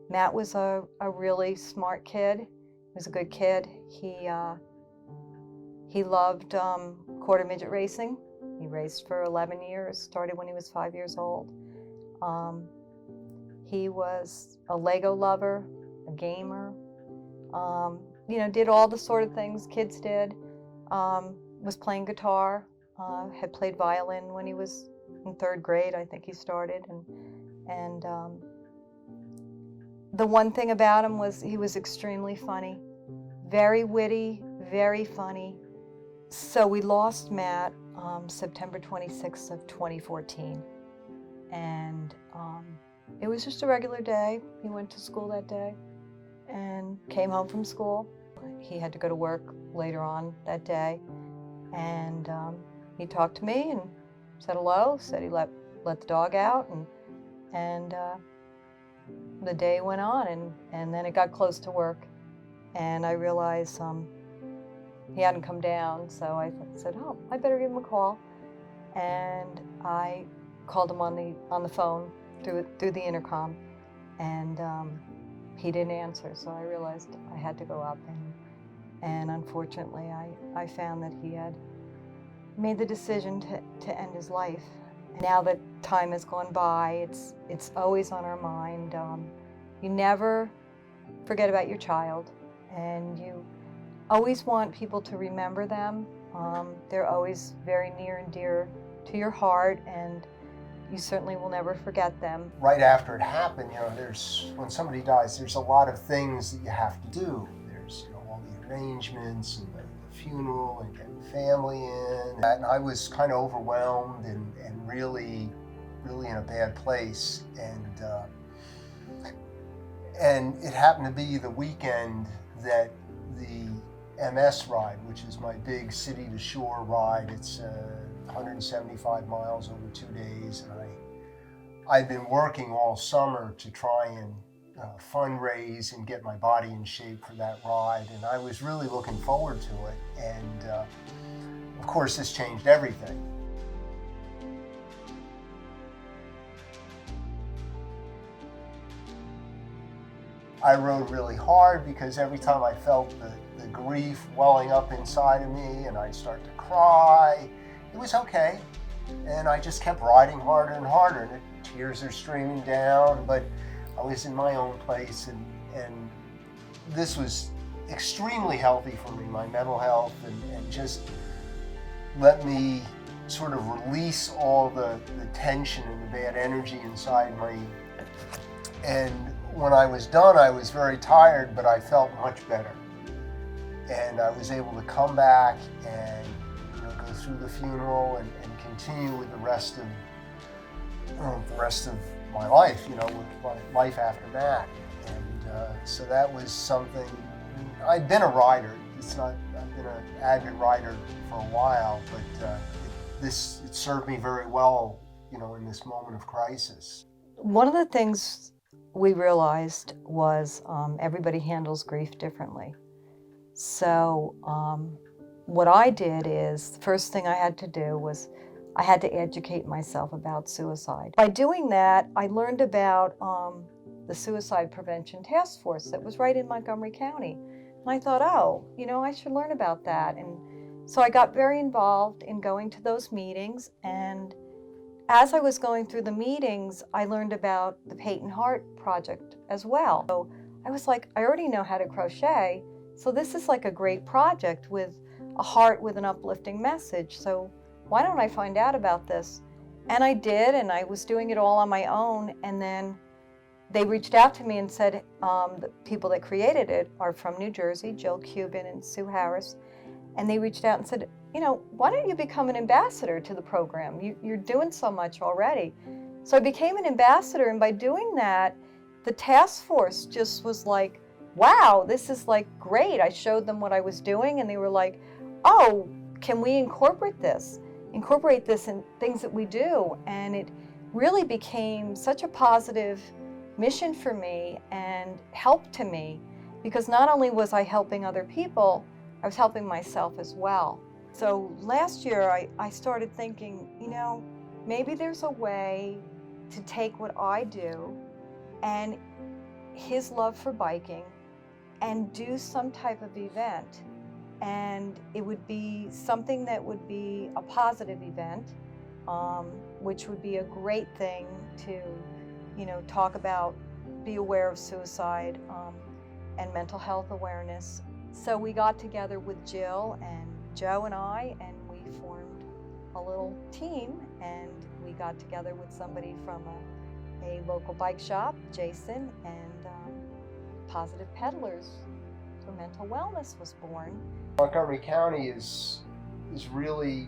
Matt was a really smart kid. He was a good kid. He loved quarter midget racing. He raced for 11 years, started when he was 5 years old. He was a Lego lover, a gamer, did all the sort of things kids did. Was playing guitar, had played violin when he was in 3rd grade, I think he started. And the one thing about him was he was extremely funny, very witty, very funny. So we lost Matt September 26th of 2014. And it was just a regular day. He went to school that day and came home from school. He had to go to work later on that day. And he talked to me and said hello, said he let the dog out, and the day went on, and then it got close to work, and I realized he hadn't come down, so I said, oh, I better give him a call. And I called him on the phone through the intercom, and he didn't answer, so I realized I had to go up, and unfortunately I found that he had made the decision to end his life. Now that time has gone by, it's always on our mind. You never forget about your child, and you always want people to remember them. They're always very near and dear to your heart, and you certainly will never forget them. Right after it happened, when somebody dies, there's a lot of things that you have to do. There's all the arrangements and the funeral and getting family in. And I was kind of overwhelmed and really in a bad place. And it happened to be the weekend that the MS ride, which is my big city to shore ride, it's 175 miles over 2 days. And I've been working all summer to try and fundraise and get my body in shape for that ride, and I was really looking forward to it. And of course, this changed everything. I rode really hard because every time I felt the grief welling up inside of me and I'd start to cry, it was okay. And I just kept riding harder and harder, and tears are streaming down, but I was in my own place, and this was extremely healthy for me, my mental health, and just let me sort of release all the tension and the bad energy inside me. And when I was done, I was very tired, but I felt much better. And I was able to come back and go through the funeral and continue with the rest of my life, with my life after that. And so that was something. I'd been a rider. I've been an avid rider for a while, but it served me very well, in this moment of crisis. One of the things we realized was everybody handles grief differently. So what I did is, the first thing I had to do was I had to educate myself about suicide. By doing that, I learned about the Suicide Prevention Taskforce that was right in Montgomery County. And I thought, I should learn about that. And so I got very involved in going to those meetings. And as I was going through the meetings, I learned about the Peyton HeartProject as well. So I was like, I already know how to crochet. So this is like a great project with a heart with an uplifting message. So why don't I find out about this? And I did, and I was doing it all on my own. And then they reached out to me and said, the people that created it are from New Jersey, Jill Cuban and Sue Harris. And they reached out and said, why don't you become an ambassador to the program? You're doing so much already. So I became an ambassador, and by doing that, the task force just was like, wow, this is like great. I showed them what I was doing, and they were like, oh, can we incorporate this in things that we do? And it really became such a positive mission for me and help to me, because not only was I helping other people, I was helping myself as well. So last year I started thinking, maybe there's a way to take what I do and his love for biking and do some type of event. And it would be something that would be a positive event, which would be a great thing to, talk about, be aware of suicide and mental health awareness. So we got together with Jill and Joe and I, and we formed a little team, and we got together with somebody from a local bike shop, Jason, and Positive Peddlers for Mental Wellness was born. Montgomery County is really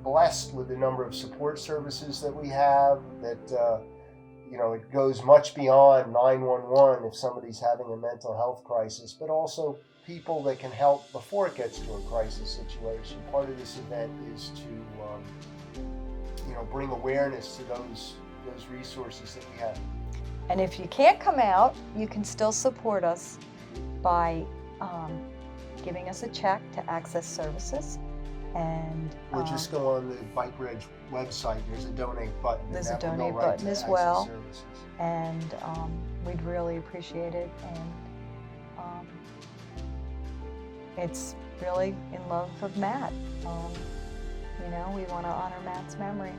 blessed with the number of support services that we have, that it goes much beyond 911 if somebody's having a mental health crisis, but also people that can help before it gets to a crisis situation. Part of this event is to bring awareness to those resources that we have. And if you can't come out, you can still support us by giving us a check to access services. And or just go on the Bike Reg website. There's a donate button. There's a donate right button as well. Services. And we'd really appreciate it. And it's really in love of Matt. We want to honor Matt's memory.